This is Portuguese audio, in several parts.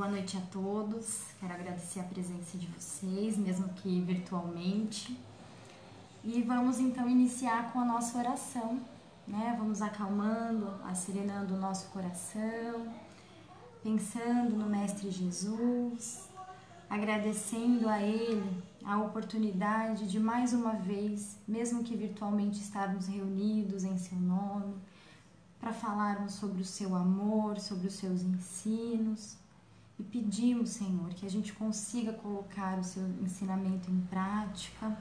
Boa noite a todos. Quero agradecer a presença de vocês, mesmo que virtualmente. E vamos então iniciar com a nossa oração, né? Vamos acalmando, acerenando o nosso coração, pensando no Mestre Jesus, agradecendo a Ele a oportunidade de mais uma vez, mesmo que virtualmente, estarmos reunidos em Seu nome, para falarmos sobre o Seu amor, sobre os Seus ensinos. E pedimos, Senhor, que a gente consiga colocar o Seu ensinamento em prática,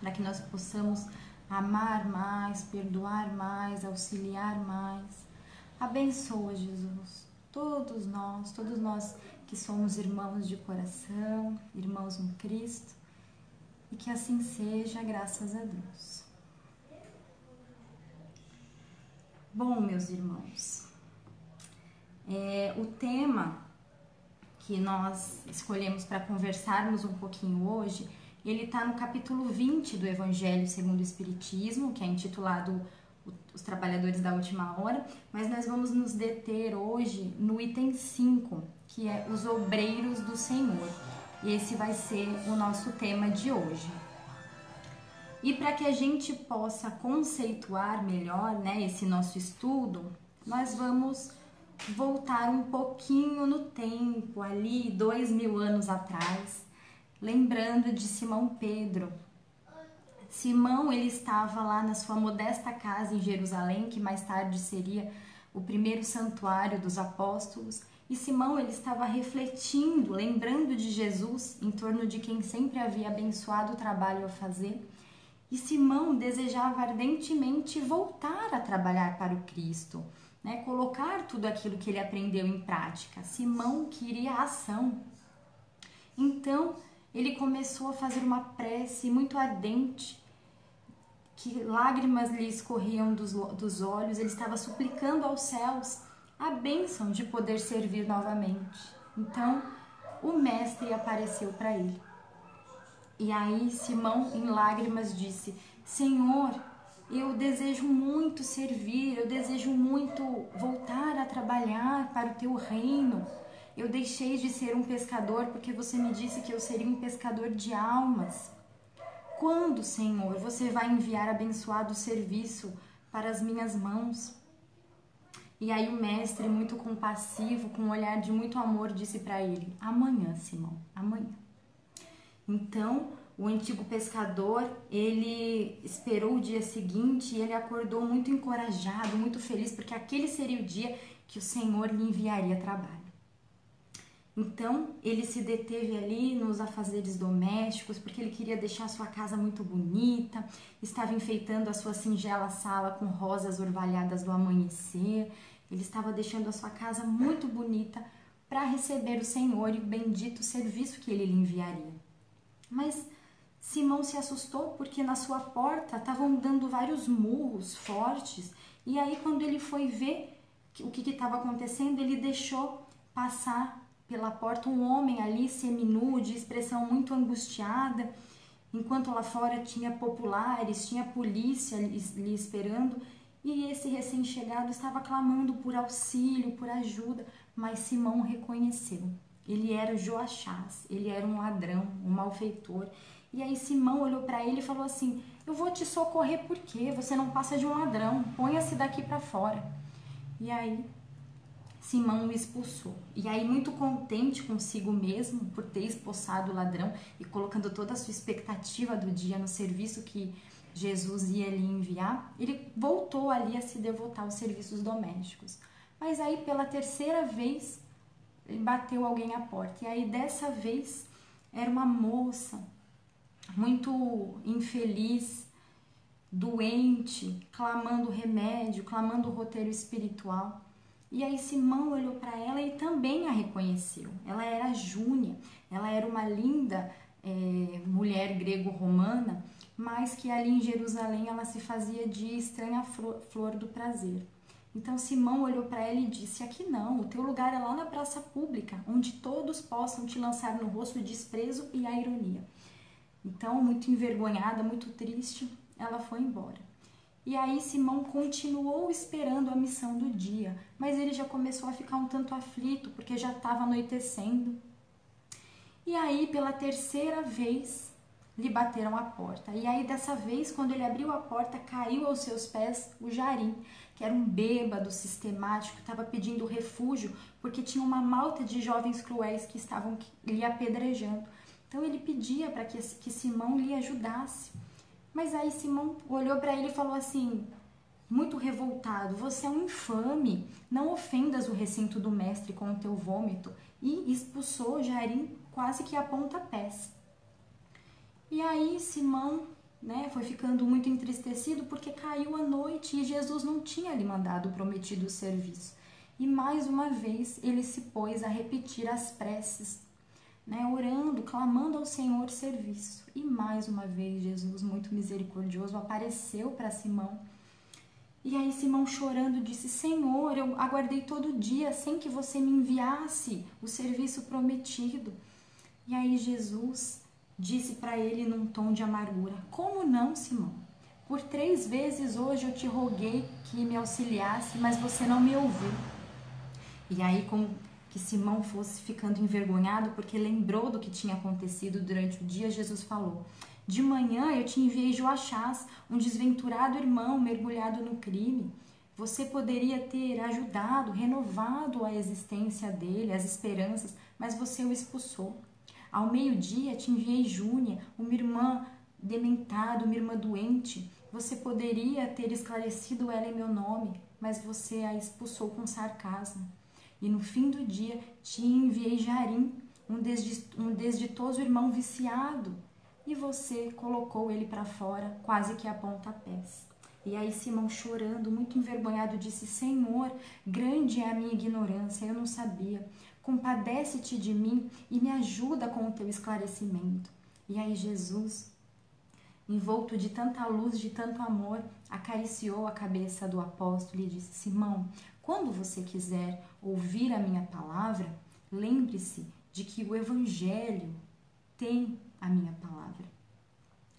para que nós possamos amar mais, perdoar mais, auxiliar mais. Abençoa, Jesus, todos nós que somos irmãos de coração, irmãos no Cristo, e que assim seja, graças a Deus. Bom, meus irmãos, o tema que nós escolhemos para conversarmos um pouquinho hoje, ele está no capítulo 20 do Evangelho segundo o Espiritismo, que é intitulado Os Trabalhadores da Última Hora, mas nós vamos nos deter hoje no item 5, que é os obreiros do Senhor. E esse vai ser o nosso tema de hoje. E para que a gente possa conceituar melhor, né, esse nosso estudo, nós vamos voltar um pouquinho no tempo, ali 2000 anos atrás, lembrando de Simão Pedro. Simão, ele estava lá na sua modesta casa em Jerusalém, que mais tarde seria o primeiro santuário dos apóstolos, e Simão, ele estava refletindo, lembrando de Jesus, em torno de quem sempre havia abençoado o trabalho a fazer, e Simão desejava ardentemente voltar a trabalhar para o Cristo, né? Colocar tudo aquilo que ele aprendeu em prática. Simão queria ação. Então, ele começou a fazer uma prece muito ardente, que lágrimas lhe escorriam dos olhos. Ele estava suplicando aos céus a bênção de poder servir novamente. Então, o mestre apareceu para ele. E aí Simão, em lágrimas, disse: Senhor, eu desejo muito servir, eu desejo muito voltar a trabalhar para o teu reino. Eu deixei de ser um pescador porque você me disse que eu seria um pescador de almas. Quando, Senhor, você vai enviar abençoado serviço para as minhas mãos? E aí o mestre, muito compassivo, com um olhar de muito amor, disse para ele: amanhã, Simão, amanhã. Então, o antigo pescador, ele esperou o dia seguinte e ele acordou muito encorajado, muito feliz, porque aquele seria o dia que o Senhor lhe enviaria trabalho. Então, ele se deteve ali nos afazeres domésticos, porque ele queria deixar a sua casa muito bonita, estava enfeitando a sua singela sala com rosas orvalhadas do amanhecer, ele estava deixando a sua casa muito bonita para receber o Senhor e o bendito serviço que ele lhe enviaria. Mas Simão se assustou porque na sua porta estavam dando vários murros fortes, e aí quando ele foi ver o que estava acontecendo, ele deixou passar pela porta um homem ali seminu, de expressão muito angustiada, enquanto lá fora tinha populares, tinha polícia lhe esperando, e esse recém-chegado estava clamando por auxílio, por ajuda, mas Simão reconheceu. Ele era Joachás, ele era um ladrão, um malfeitor. E aí Simão olhou para ele e falou assim: eu vou te socorrer porque você não passa de um ladrão, ponha-se daqui para fora. E aí Simão o expulsou. E aí, muito contente consigo mesmo por ter expulsado o ladrão e colocando toda a sua expectativa do dia no serviço que Jesus ia lhe enviar, ele voltou ali a se devotar aos serviços domésticos. Mas aí, pela terceira vez, ele bateu alguém à porta. E aí, dessa vez, era uma moça muito infeliz, doente, clamando remédio, clamando roteiro espiritual. E aí Simão olhou para ela e também a reconheceu. Ela era Júnia, ela era uma linda mulher grego-romana, mas que ali em Jerusalém ela se fazia de estranha flor do prazer. Então Simão olhou para ela e disse: aqui não, o teu lugar é lá na praça pública, onde todos possam te lançar no rosto o desprezo e a ironia. Então, muito envergonhada, muito triste, ela foi embora. E aí Simão continuou esperando a missão do dia, mas ele já começou a ficar um tanto aflito, porque já estava anoitecendo. E aí, pela terceira vez, lhe bateram a porta. E aí, dessa vez, quando ele abriu a porta, caiu aos seus pés o Jarim, que era um bêbado sistemático, estava pedindo refúgio, porque tinha uma malta de jovens cruéis que estavam lhe apedrejando. Então, ele pedia para que Simão lhe ajudasse. Mas aí Simão olhou para ele e falou assim, muito revoltado: você é um infame, não ofendas o recinto do mestre com o teu vômito. E expulsou Jarim quase que a pontapés. E aí Simão, foi ficando muito entristecido porque caiu a noite e Jesus não tinha lhe mandado o prometido serviço. E mais uma vez ele se pôs a repetir as preces, orando, clamando ao Senhor serviço. E mais uma vez Jesus, muito misericordioso, apareceu para Simão. E aí Simão, chorando, disse: Senhor, eu aguardei todo dia sem que você me enviasse o serviço prometido. E aí Jesus disse para ele num tom de amargura: como não, Simão? Por 3 vezes hoje eu te roguei que me auxiliasse, mas você não me ouviu. E aí, como que Simão fosse ficando envergonhado, porque lembrou do que tinha acontecido durante o dia, Jesus falou: de manhã eu te enviei Joachás, um desventurado irmão mergulhado no crime. Você poderia ter ajudado, renovado a existência dele, as esperanças, mas você o expulsou. Ao meio-dia te enviei Júnia, uma irmã dementada, uma irmã doente. Você poderia ter esclarecido ela em meu nome, mas você a expulsou com sarcasmo. E no fim do dia te enviei Jarim, um desditoso irmão viciado, e você colocou ele para fora, quase que a pontapés. E aí Simão, chorando, muito envergonhado, disse: Senhor, grande é a minha ignorância, eu não sabia. Compadece-te de mim e me ajuda com o teu esclarecimento. E aí Jesus, envolto de tanta luz, de tanto amor, acariciou a cabeça do apóstolo e disse: Simão, quando você quiser ouvir a minha palavra, lembre-se de que o Evangelho tem a minha palavra.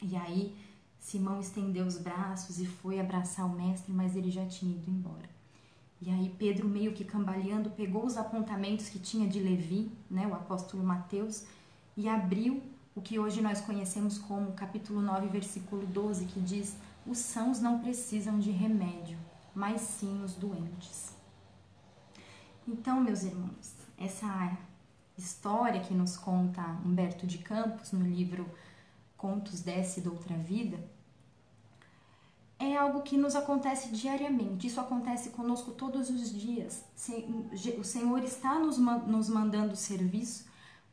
E aí Simão estendeu os braços e foi abraçar o mestre, mas ele já tinha ido embora. E aí Pedro, meio que cambaleando, pegou os apontamentos que tinha de Levi, o apóstolo Mateus, e abriu o que hoje nós conhecemos como capítulo 9, versículo 12, que diz: os sãos não precisam de remédio, mas sim os doentes. Então, meus irmãos, essa história que nos conta Humberto de Campos no livro Contos dessa e Doutra Vida é algo que nos acontece diariamente. Isso acontece conosco todos os dias. O Senhor está nos mandando serviço,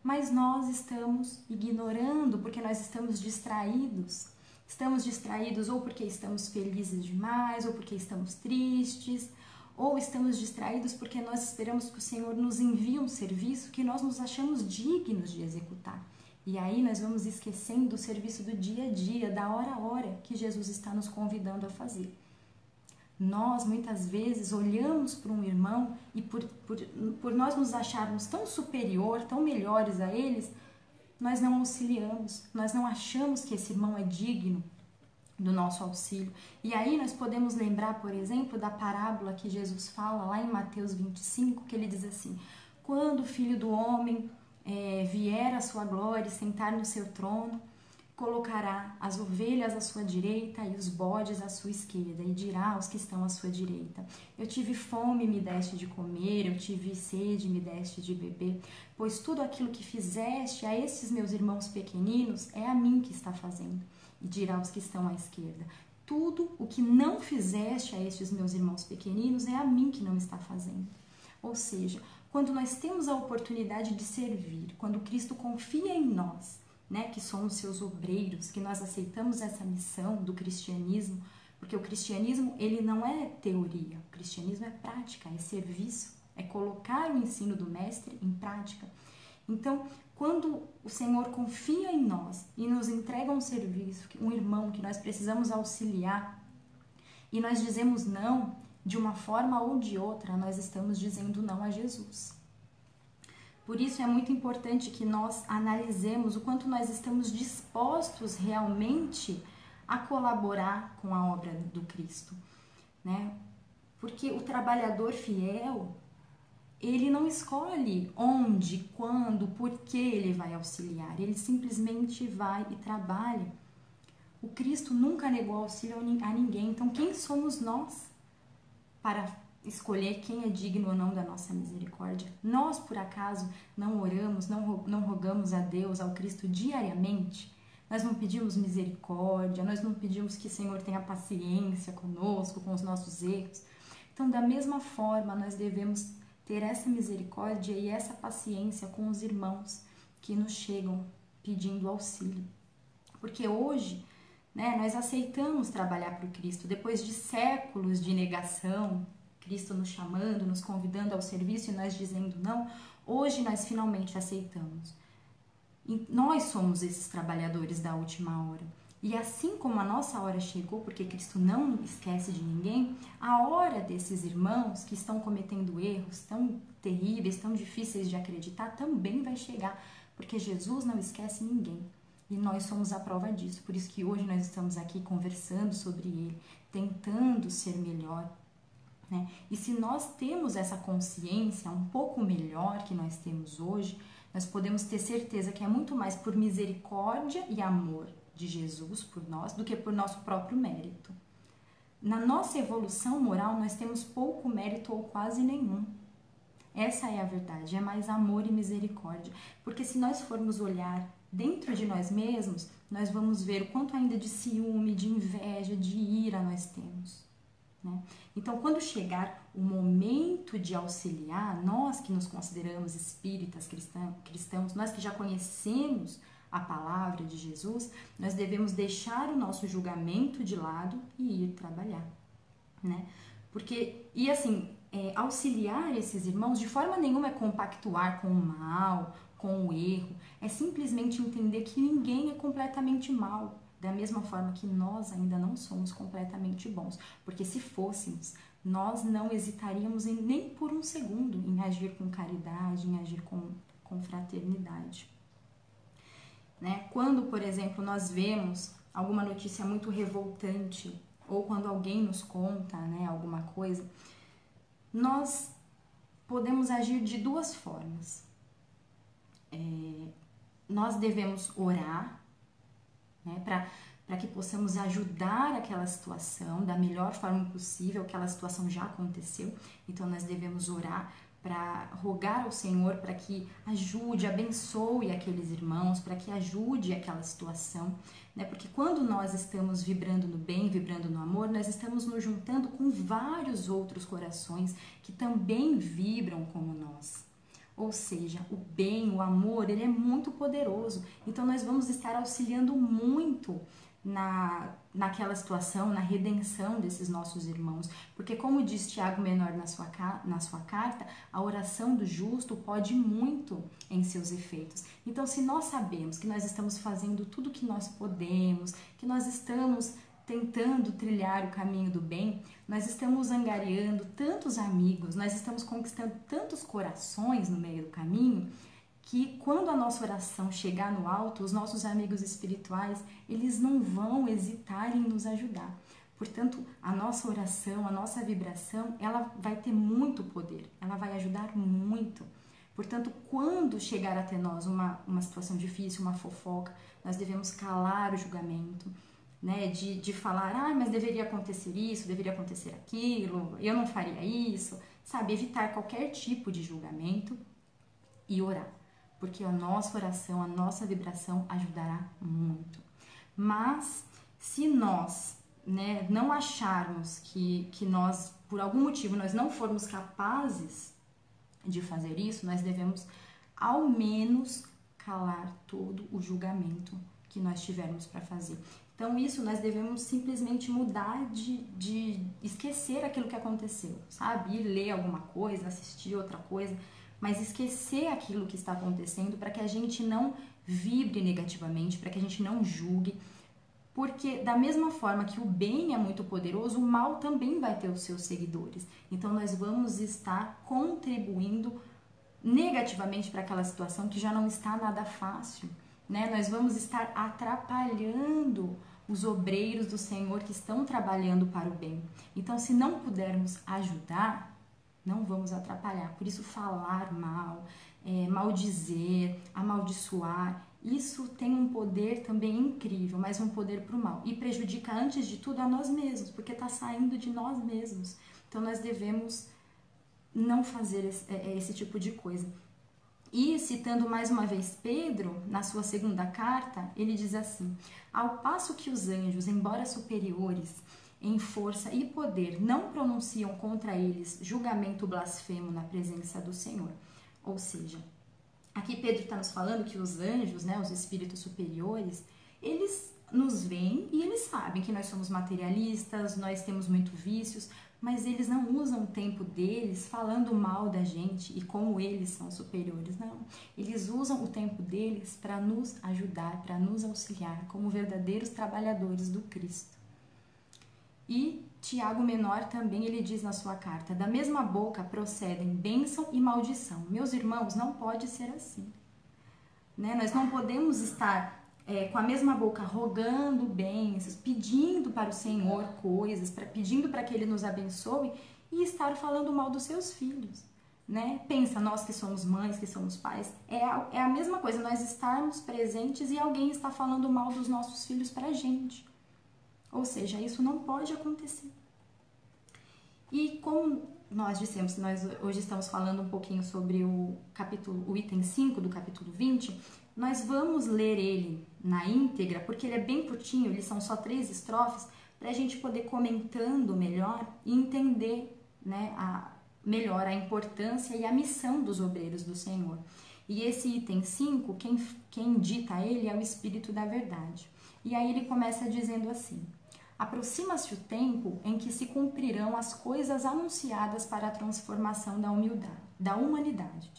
mas nós estamos ignorando porque nós estamos distraídos. Estamos distraídos ou porque estamos felizes demais, ou porque estamos tristes, ou estamos distraídos porque nós esperamos que o Senhor nos envie um serviço que nós nos achamos dignos de executar. E aí nós vamos esquecendo do serviço do dia a dia, da hora a hora que Jesus está nos convidando a fazer. Nós, muitas vezes, olhamos para um irmão e por nós nos acharmos tão superior, tão melhores a eles, nós não auxiliamos, nós não achamos que esse irmão é digno do nosso auxílio. E aí nós podemos lembrar, por exemplo, da parábola que Jesus fala lá em Mateus 25, que ele diz assim: quando o Filho do Homem vier a sua glória e sentar no seu trono, colocará as ovelhas à sua direita e os bodes à sua esquerda, e dirá aos que estão à sua direita: eu tive fome e me deste de comer, eu tive sede e me deste de beber, pois tudo aquilo que fizeste a esses meus irmãos pequeninos é a mim que está fazendo. E dirá aos que estão à esquerda: tudo o que não fizeste a estes meus irmãos pequeninos é a mim que não está fazendo. Ou seja, quando nós temos a oportunidade de servir, quando Cristo confia em nós, que somos seus obreiros, que nós aceitamos essa missão do cristianismo, porque o cristianismo, ele não é teoria, o cristianismo é prática, é serviço, é colocar o ensino do mestre em prática. Então, quando o Senhor confia em nós e nos entrega um serviço, um irmão que nós precisamos auxiliar, e nós dizemos não, de uma forma ou de outra, nós estamos dizendo não a Jesus. Por isso é muito importante que nós analisemos o quanto nós estamos dispostos realmente a colaborar com a obra do Cristo, né? Porque o trabalhador fiel, ele não escolhe onde, quando, por que ele vai auxiliar, ele simplesmente vai e trabalha. O Cristo nunca negou auxílio a ninguém, então quem somos nós para escolher quem é digno ou não da nossa misericórdia? Nós, por acaso, não oramos, não rogamos a Deus, ao Cristo diariamente? Nós não pedimos misericórdia, nós não pedimos que o Senhor tenha paciência conosco, com os nossos erros. Então, da mesma forma, nós devemos ter essa misericórdia e essa paciência com os irmãos que nos chegam pedindo auxílio. Porque hoje, né, nós aceitamos trabalhar para o Cristo, depois de séculos de negação, Cristo nos chamando, nos convidando ao serviço e nós dizendo não, hoje nós finalmente aceitamos. E nós somos esses trabalhadores da última hora. E assim como a nossa hora chegou, porque Cristo não esquece de ninguém, a hora desses irmãos que estão cometendo erros tão terríveis, tão difíceis de acreditar, também vai chegar, porque Jesus não esquece ninguém. E nós somos a prova disso, por isso que hoje nós estamos aqui conversando sobre ele, tentando ser melhor, né? E se nós temos essa consciência um pouco melhor que nós temos hoje, nós podemos ter certeza que é muito mais por misericórdia e amor de Jesus por nós do que por nosso próprio mérito. Na nossa evolução moral, nós temos pouco mérito ou quase nenhum. Essa é a verdade, é mais amor e misericórdia. Porque se nós formos olhar dentro de nós mesmos, nós vamos ver o quanto ainda de ciúme, de inveja, de ira nós temos, né? Então, quando chegar o momento de auxiliar, nós que nos consideramos espíritas cristãos, nós que já conhecemos a palavra de Jesus, nós devemos deixar o nosso julgamento de lado e ir trabalhar, né? Porque, e assim, auxiliar esses irmãos de forma nenhuma é compactuar com o mal, com o erro, é simplesmente entender que ninguém é completamente mal, da mesma forma que nós ainda não somos completamente bons, porque se fôssemos, nós não hesitaríamos nem por um segundo em agir com caridade, em agir com fraternidade, né? Quando, por exemplo, nós vemos alguma notícia muito revoltante, ou quando alguém nos conta, né, alguma coisa, nós podemos agir de duas formas. Nós devemos orar, né, para que possamos ajudar aquela situação da melhor forma possível, aquela situação já aconteceu, então nós devemos orar para rogar ao Senhor para que ajude, abençoe aqueles irmãos, para que ajude aquela situação, né? Porque quando nós estamos vibrando no bem, vibrando no amor, nós estamos nos juntando com vários outros corações que também vibram como nós. Ou seja, o bem, o amor, ele é muito poderoso. Então nós vamos estar auxiliando muito naquela situação, na redenção desses nossos irmãos. Porque como diz Tiago Menor na sua carta, a oração do justo pode muito em seus efeitos. Então se nós sabemos que nós estamos fazendo tudo o que nós podemos, que nós estamos tentando trilhar o caminho do bem, nós estamos angariando tantos amigos, nós estamos conquistando tantos corações no meio do caminho, que quando a nossa oração chegar no alto, os nossos amigos espirituais, eles não vão hesitar em nos ajudar. Portanto, a nossa oração, a nossa vibração, ela vai ter muito poder, ela vai ajudar muito. Portanto, quando chegar até nós uma situação difícil, uma fofoca, nós devemos calar o julgamento, né, de falar, mas deveria acontecer isso, deveria acontecer aquilo, eu não faria isso, sabe, evitar qualquer tipo de julgamento e orar, porque a nossa oração, a nossa vibração ajudará muito. Mas se nós, né, não acharmos que nós, por algum motivo, nós não formos capazes de fazer isso, nós devemos ao menos calar todo o julgamento que nós tivermos para fazer. Então, isso nós devemos simplesmente mudar de esquecer aquilo que aconteceu, sabe? Ir ler alguma coisa, assistir outra coisa, mas esquecer aquilo que está acontecendo para que a gente não vibre negativamente, para que a gente não julgue, porque da mesma forma que o bem é muito poderoso, o mal também vai ter os seus seguidores. Então, nós vamos estar contribuindo negativamente para aquela situação que já não está nada fácil, né? Nós vamos estar atrapalhando os obreiros do Senhor que estão trabalhando para o bem. Então, se não pudermos ajudar, não vamos atrapalhar. Por isso, falar mal, maldizer, amaldiçoar, isso tem um poder também incrível, mas um poder para o mal. E prejudica, antes de tudo, a nós mesmos, porque está saindo de nós mesmos. Então, nós devemos não fazer esse tipo de coisa. E, citando mais uma vez Pedro, na sua segunda carta, ele diz assim: ao passo que os anjos, embora superiores em força e poder, não pronunciam contra eles julgamento blasfemo na presença do Senhor. Ou seja, aqui Pedro está nos falando que os anjos, né, os espíritos superiores, eles nos veem e eles sabem que nós somos materialistas, nós temos muitos vícios, mas eles não usam o tempo deles falando mal da gente e como eles são superiores, não. Eles usam o tempo deles para nos ajudar, para nos auxiliar como verdadeiros trabalhadores do Cristo. E Tiago Menor também, ele diz na sua carta: da mesma boca procedem bênção e maldição. Meus irmãos, não pode ser assim. Né? Nós não podemos estar com a mesma boca rogando bênçãos, pedindo para o Senhor coisas, pedindo para que Ele nos abençoe e estar falando mal dos seus filhos. Né? Pensa, nós que somos mães, que somos pais, é a mesma coisa, nós estarmos presentes e alguém está falando mal dos nossos filhos para a gente. Ou seja, isso não pode acontecer. E como nós dissemos, nós hoje estamos falando um pouquinho sobre o item 5 do capítulo 20, nós vamos ler ele na íntegra, porque ele é bem curtinho, eles são só 3 estrofes, para a gente poder comentando melhor e entender, né, melhor a importância e a missão dos obreiros do Senhor. E esse item 5, quem dita ele é o Espírito da Verdade. E aí ele começa dizendo assim: aproxima-se o tempo em que se cumprirão as coisas anunciadas para a transformação da humanidade.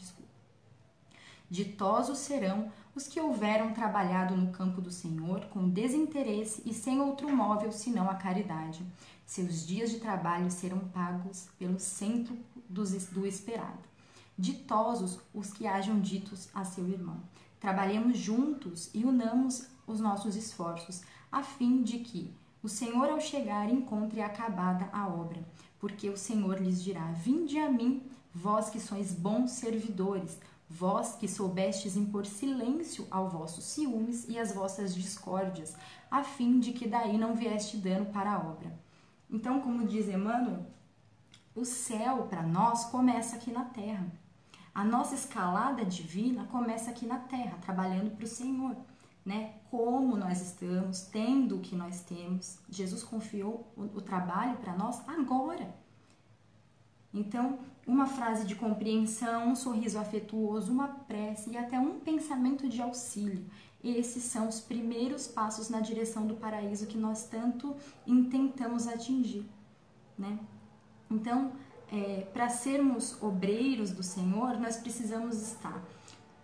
Ditosos serão os que houveram trabalhado no campo do Senhor com desinteresse e sem outro móvel senão a caridade. Seus dias de trabalho serão pagos pelo centro do esperado. Ditosos os que hajam ditos a seu irmão: trabalhemos juntos e unamos os nossos esforços, a fim de que o Senhor, ao chegar, encontre acabada a obra, porque o Senhor lhes dirá: vinde a mim, vós que sois bons servidores, vós que soubestes impor silêncio aos vossos ciúmes e às vossas discórdias, a fim de que daí não vieste dano para a obra. Então, como diz Emmanuel, o céu para nós começa aqui na terra. A nossa escalada divina começa aqui na terra, trabalhando para o Senhor. Né? Como nós estamos, tendo o que nós temos. Jesus confiou o trabalho para nós agora. Então, uma frase de compreensão, um sorriso afetuoso, uma prece e até um pensamento de auxílio. Esses são os primeiros passos na direção do paraíso que nós tanto intentamos atingir. Né? Então, para sermos obreiros do Senhor, nós precisamos estar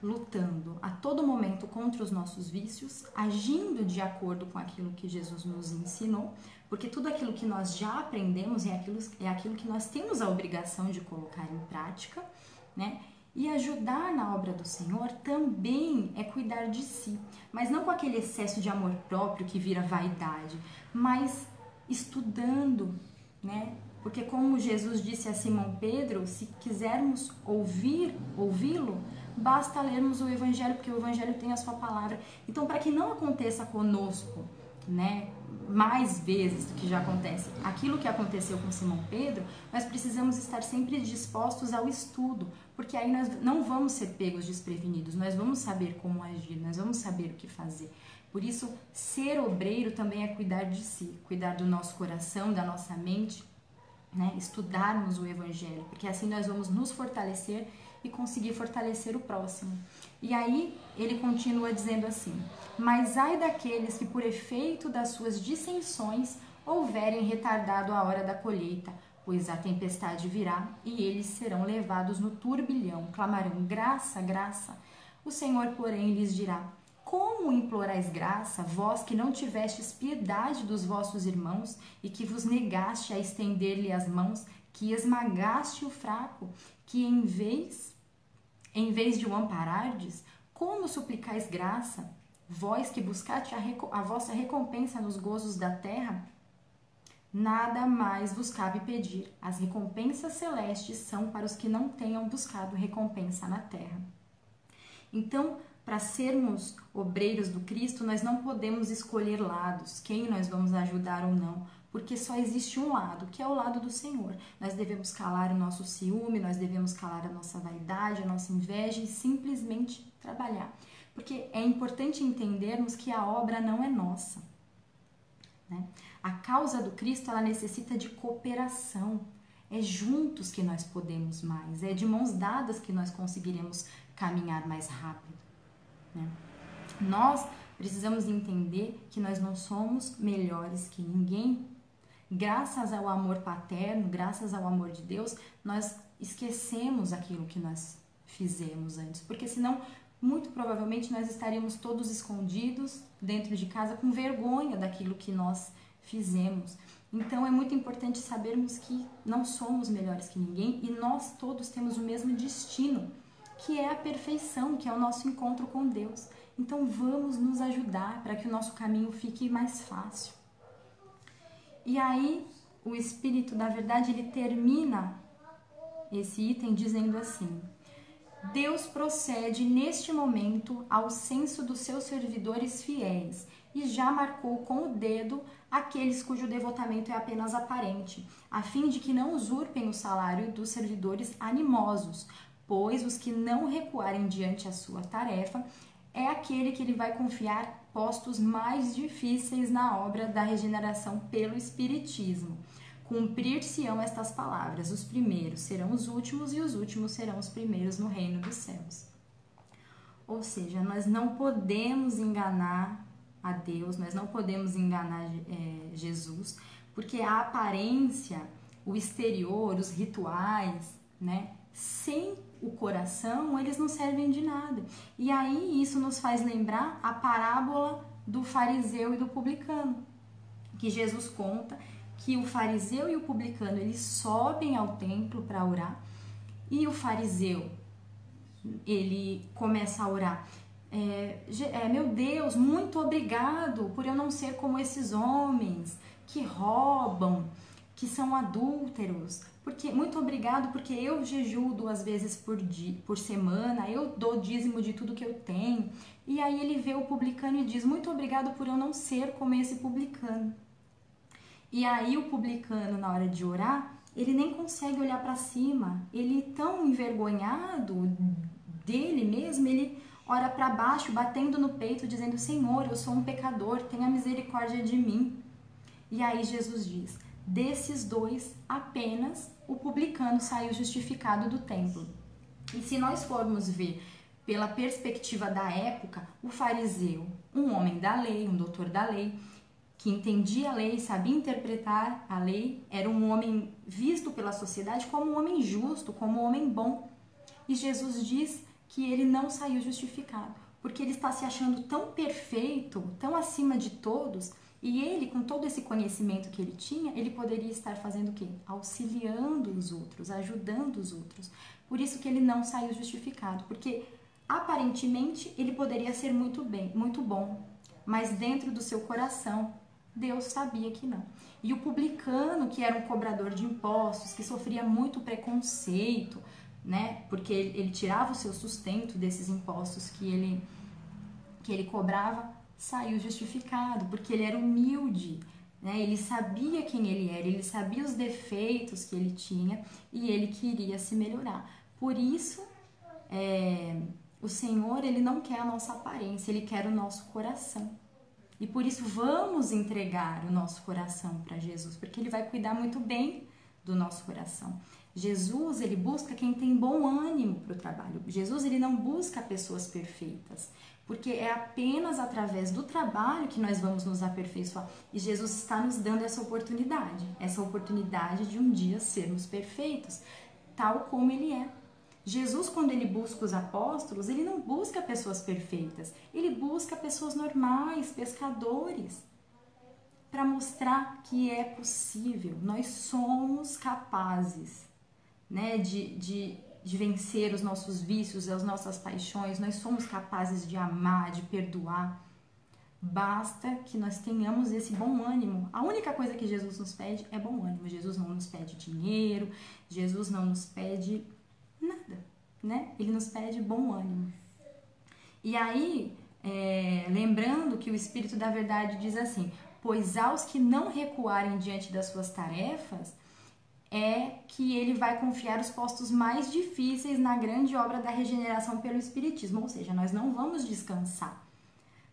lutando a todo momento contra os nossos vícios, agindo de acordo com aquilo que Jesus nos ensinou, porque tudo aquilo que nós já aprendemos é aquilo que nós temos a obrigação de colocar em prática, né? E ajudar na obra do Senhor também é cuidar de si, mas não com aquele excesso de amor próprio que vira vaidade, mas estudando, né? Porque como Jesus disse a Simão Pedro, se quisermos ouvi-lo, basta lermos o Evangelho, porque o Evangelho tem a sua palavra. Então, para que não aconteça conosco, né, mais vezes do que já acontece, aquilo que aconteceu com Simão Pedro, nós precisamos estar sempre dispostos ao estudo, porque aí nós não vamos ser pegos desprevenidos, nós vamos saber como agir, nós vamos saber o que fazer. Por isso, ser obreiro também é cuidar de si, cuidar do nosso coração, da nossa mente, né, estudarmos o Evangelho, porque assim nós vamos nos fortalecer e conseguir fortalecer o próximo. E aí ele continua dizendo assim: mas ai daqueles que por efeito das suas dissensões houverem retardado a hora da colheita, pois a tempestade virá e eles serão levados no turbilhão, clamarão graça, graça. O Senhor, porém, lhes dirá: como implorais graça, vós que não tivestes piedade dos vossos irmãos e que vos negaste a estender-lhe as mãos, que esmagaste o fraco, que em vez de o amparardes, como suplicais graça? Vós que buscate a vossa recompensa nos gozos da terra, nada mais vos cabe pedir. As recompensas celestes são para os que não tenham buscado recompensa na terra. Então, para sermos obreiros do Cristo, nós não podemos escolher lados, quem nós vamos ajudar ou não, porque só existe um lado, que é o lado do Senhor. Nós devemos calar o nosso ciúme, nós devemos calar a nossa vaidade, a nossa inveja e simplesmente trabalhar. Porque é importante entendermos que a obra não é nossa, né? A causa do Cristo, ela necessita de cooperação. É juntos que nós podemos mais, é de mãos dadas que nós conseguiremos caminhar mais rápido, né? Nós precisamos entender que nós não somos melhores que ninguém. Graças ao amor paterno, graças ao amor de Deus, nós esquecemos aquilo que nós fizemos antes, porque senão, muito provavelmente, nós estaríamos todos escondidos dentro de casa com vergonha daquilo que nós fizemos. Então é muito importante sabermos que não somos melhores que ninguém e nós todos temos o mesmo destino, que é a perfeição, que é o nosso encontro com Deus. Então vamos nos ajudar para que o nosso caminho fique mais fácil. E aí o Espírito da Verdade, ele termina esse item dizendo assim: Deus procede neste momento ao censo dos seus servidores fiéis e já marcou com o dedo aqueles cujo devotamento é apenas aparente, a fim de que não usurpem o salário dos servidores animosos, pois os que não recuarem diante a sua tarefa é aquele que ele vai confiar postos mais difíceis na obra da regeneração pelo Espiritismo. Cumprir-se-ão estas palavras: os primeiros serão os últimos e os últimos serão os primeiros no reino dos céus. Ou seja, nós não podemos enganar a Deus, nós não podemos enganar Jesus, porque a aparência, o exterior, os rituais, né, sem o coração, eles não servem de nada. E aí isso nos faz lembrar a parábola do fariseu e do publicano, que Jesus conta que o fariseu e o publicano, eles sobem ao templo para orar, e o fariseu, ele começa a orar: meu Deus, muito obrigado por eu não ser como esses homens que roubam, que são adúlteros, porque muito obrigado porque eu jejuo 2 vezes por semana, eu dou dízimo de tudo que eu tenho. E aí ele vê o publicano e diz: muito obrigado por eu não ser como esse publicano. E aí o publicano, na hora de orar, ele nem consegue olhar para cima, ele tão envergonhado dele mesmo, ele ora para baixo, batendo no peito, dizendo: Senhor, eu sou um pecador, tenha misericórdia de mim. E aí Jesus diz: desses 2, apenas o publicano saiu justificado do templo. E se nós formos ver pela perspectiva da época, o fariseu, um homem da lei, um doutor da lei, que entendia a lei, sabia interpretar a lei, era um homem visto pela sociedade como um homem justo, como um homem bom. E Jesus diz que ele não saiu justificado, porque ele está se achando tão perfeito, tão acima de todos, e ele, com todo esse conhecimento que ele tinha, ele poderia estar fazendo o quê? Auxiliando os outros, ajudando os outros. Por isso que ele não saiu justificado, porque aparentemente ele poderia ser muito bom, mas dentro do seu coração, Deus sabia que não. E o publicano, que era um cobrador de impostos, que sofria muito preconceito, né? Porque ele tirava o seu sustento desses impostos que ele cobrava, saiu justificado, porque ele era humilde, né? Ele sabia quem ele era, ele sabia os defeitos que ele tinha e ele queria se melhorar. Por isso, o Senhor, ele não quer a nossa aparência, ele quer o nosso coração. E por isso vamos entregar o nosso coração para Jesus, porque ele vai cuidar muito bem do nosso coração. Jesus, ele busca quem tem bom ânimo para o trabalho. Jesus, ele não busca pessoas perfeitas, porque é apenas através do trabalho que nós vamos nos aperfeiçoar. E Jesus está nos dando essa oportunidade de um dia sermos perfeitos, tal como ele é. Jesus, quando ele busca os apóstolos, ele não busca pessoas perfeitas, ele busca pessoas normais, pescadores, para mostrar que é possível, nós somos capazes, né, de vencer os nossos vícios, as nossas paixões, nós somos capazes de amar, de perdoar, Basta que nós tenhamos esse bom ânimo. A única coisa que Jesus nos pede é bom ânimo. Jesus não nos pede dinheiro, Jesus não nos pede nada, né? Ele nos pede bom ânimo. E aí, lembrando que o Espírito da Verdade diz assim: pois aos que não recuarem diante das suas tarefas, é que ele vai confiar os postos mais difíceis na grande obra da regeneração pelo Espiritismo. Ou seja, nós não vamos descansar,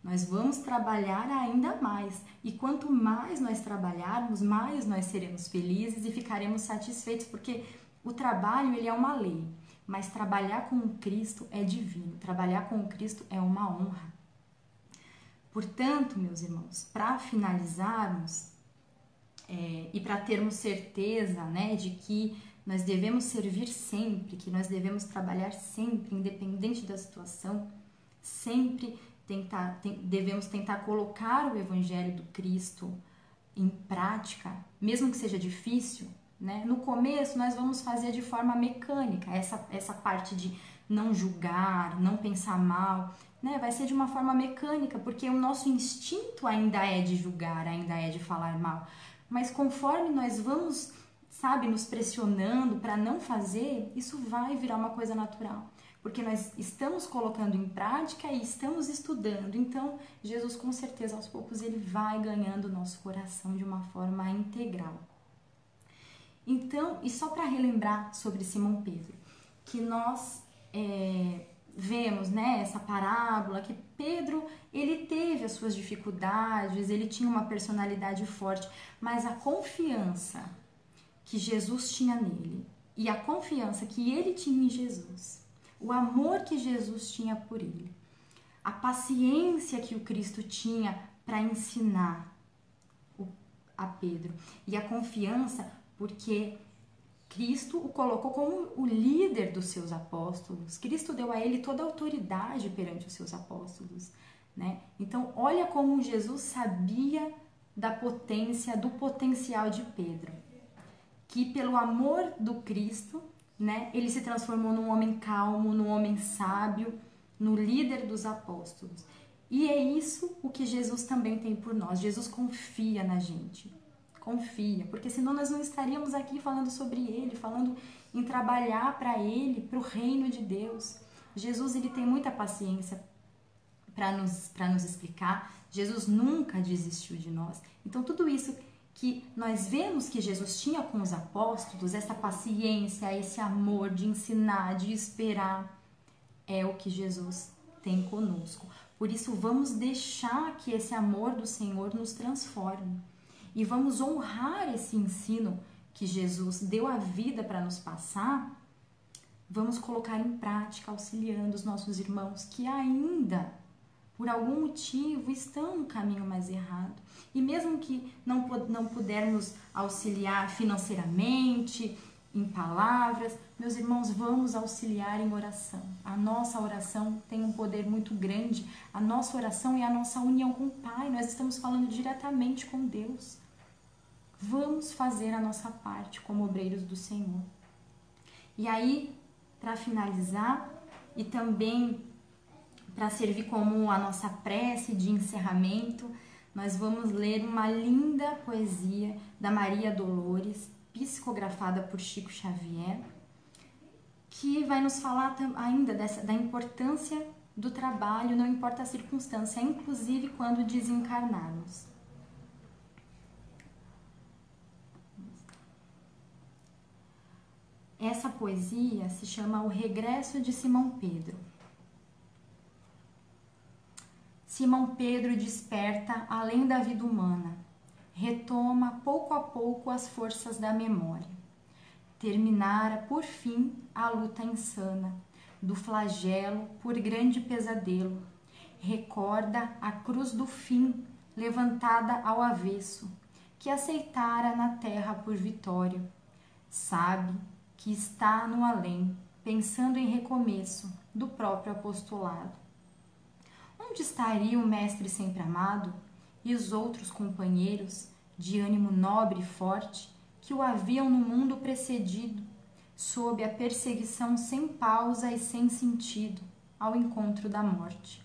nós vamos trabalhar ainda mais. E quanto mais nós trabalharmos, mais nós seremos felizes e ficaremos satisfeitos, porque o trabalho, ele é uma lei, mas trabalhar com o Cristo é divino, trabalhar com o Cristo é uma honra. Portanto, meus irmãos, para finalizarmos e para termos certeza, né, de que nós devemos servir sempre, que nós devemos trabalhar sempre, independente da situação, sempre devemos tentar colocar o Evangelho do Cristo em prática, mesmo que seja difícil, né? No começo nós vamos fazer de forma mecânica, essa parte de não julgar, não pensar mal, né? Vai ser de uma forma mecânica, porque o nosso instinto ainda é de julgar, ainda é de falar mal. Mas conforme nós vamos, sabe, nos pressionando para não fazer, isso vai virar uma coisa natural. Porque nós estamos colocando em prática e estamos estudando. Então, Jesus, com certeza, aos poucos, ele vai ganhando o nosso coração de uma forma integral. Então, e só para relembrar sobre Simão Pedro, que nós vemos, né, essa parábola, que Pedro, ele teve as suas dificuldades, ele tinha uma personalidade forte, mas a confiança que Jesus tinha nele e a confiança que ele tinha em Jesus, o amor que Jesus tinha por ele, a paciência que o Cristo tinha para ensinar a Pedro e a confiança porque Cristo o colocou como o líder dos seus apóstolos. Cristo deu a ele toda a autoridade perante os seus apóstolos, né? Então, olha como Jesus sabia da potência, do potencial de Pedro, que pelo amor do Cristo, né, ele se transformou num homem calmo, num homem sábio, no líder dos apóstolos. E é isso o que Jesus também tem por nós. Jesus confia na gente. Confia, porque senão nós não estaríamos aqui falando sobre ele, falando em trabalhar para ele, para o reino de Deus. Jesus, ele tem muita paciência para nos explicar. Jesus nunca desistiu de nós. Então, tudo isso que nós vemos que Jesus tinha com os apóstolos, essa paciência, esse amor de ensinar, de esperar, é o que Jesus tem conosco. Por isso, vamos deixar que esse amor do Senhor nos transforme. E vamos honrar esse ensino que Jesus deu a vida para nos passar, vamos colocar em prática, auxiliando os nossos irmãos que ainda, por algum motivo, estão no caminho mais errado. E mesmo que não pudermos auxiliar financeiramente, em palavras, meus irmãos, vamos auxiliar em oração. A nossa oração tem um poder muito grande. A nossa oração é a nossa união com o Pai. Nós estamos falando diretamente com Deus. Vamos fazer a nossa parte como obreiros do Senhor. E aí, para finalizar, e também para servir como a nossa prece de encerramento, nós vamos ler uma linda poesia da Maria Dolores, psicografada por Chico Xavier, que vai nos falar ainda da importância do trabalho, não importa a circunstância, inclusive quando desencarnarmos. Essa poesia se chama O Regresso de Simão Pedro. Simão Pedro desperta além da vida humana, retoma pouco a pouco as forças da memória. Terminara, por fim, a luta insana, do flagelo por grande pesadelo. Recorda a cruz do fim, levantada ao avesso, que aceitara na terra por vitória. Sabe que está no além, pensando em recomeço do próprio apostolado. Onde estaria o mestre sempre amado e os outros companheiros, de ânimo nobre e forte, que o haviam no mundo precedido, sob a perseguição sem pausa e sem sentido, ao encontro da morte?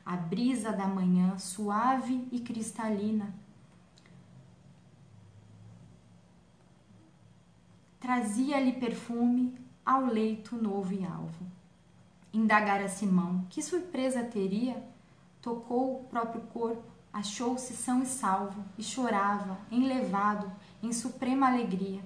a brisa da manhã suave e cristalina trazia-lhe perfume ao leito novo e alvo. Indagara Simão, que surpresa teria? Tocou o próprio corpo, achou-se são e salvo, e chorava, enlevado, em suprema alegria.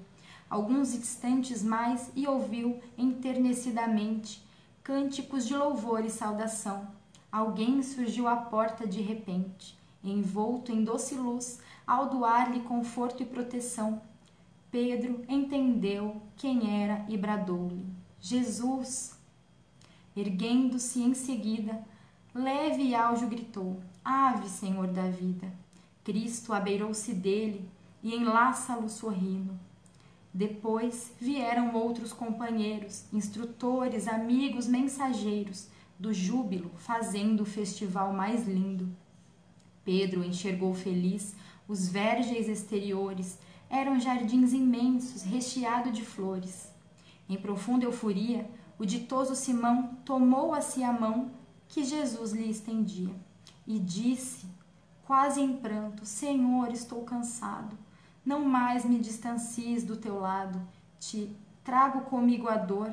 Alguns instantes mais e ouviu enternecidamente cânticos de louvor e saudação. Alguém surgiu à porta de repente, envolto em doce luz, ao doar-lhe conforto e proteção. Pedro entendeu quem era e bradou-lhe: Jesus! Erguendo-se em seguida, leve e aljo gritou: Ave, Senhor da vida! Cristo abeirou-se dele e enlaça-lo sorrindo. Depois vieram outros companheiros, instrutores, amigos, mensageiros, do júbilo, fazendo o festival mais lindo. Pedro enxergou feliz os vergéis exteriores, eram jardins imensos, recheados de flores. Em profunda euforia, o ditoso Simão tomou a si a mão que Jesus lhe estendia e disse, quase em pranto: Senhor, estou cansado. Não mais me distancies do teu lado. Te trago comigo a dor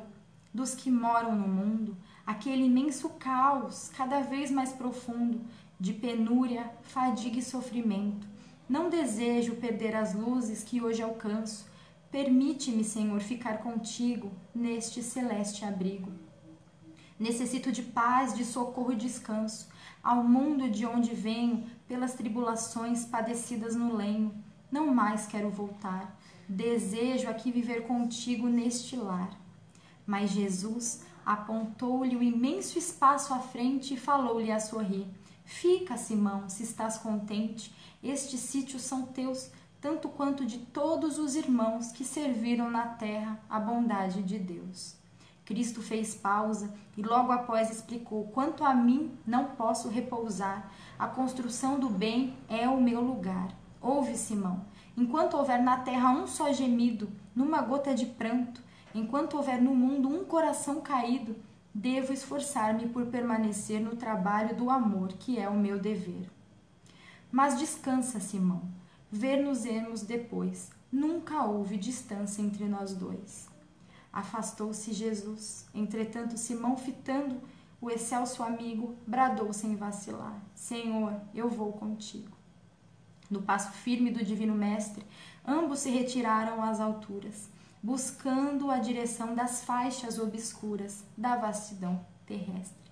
dos que moram no mundo, aquele imenso caos, cada vez mais profundo, de penúria, fadiga e sofrimento. Não desejo perder as luzes que hoje alcanço. Permite-me, Senhor, ficar contigo neste celeste abrigo. Necessito de paz, de socorro e descanso, ao mundo de onde venho, pelas tribulações padecidas no lenho. Não mais quero voltar. Desejo aqui viver contigo neste lar. Mas Jesus apontou-lhe o imenso espaço à frente e falou-lhe a sorrir: Fica, Simão, se estás contente. Estes sítios são teus, tanto quanto de todos os irmãos que serviram na terra a bondade de Deus. Cristo fez pausa e logo após explicou: Quanto a mim, não posso repousar. A construção do bem é o meu lugar. Ouve, Simão, enquanto houver na terra um só gemido, numa gota de pranto, enquanto houver no mundo um coração caído, devo esforçar-me por permanecer no trabalho do amor, que é o meu dever. Mas descansa, Simão, ver-nos-emos depois. Nunca houve distância entre nós dois. Afastou-se Jesus. Entretanto, Simão, fitando o excelso amigo, bradou sem vacilar: Senhor, eu vou contigo. No passo firme do divino mestre, ambos se retiraram às alturas, buscando a direção das faixas obscuras da vastidão terrestre.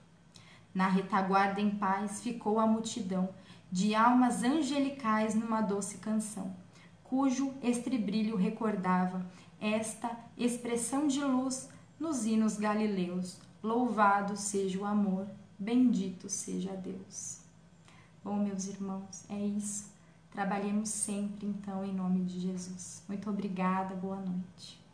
Na retaguarda em paz ficou a multidão de almas angelicais numa doce canção, cujo estribilho recordava esta expressão de luz nos hinos galileus: Louvado seja o amor, bendito seja Deus. Bom, meus irmãos, é isso. Trabalhemos sempre, então, em nome de Jesus. Muito obrigada, boa noite.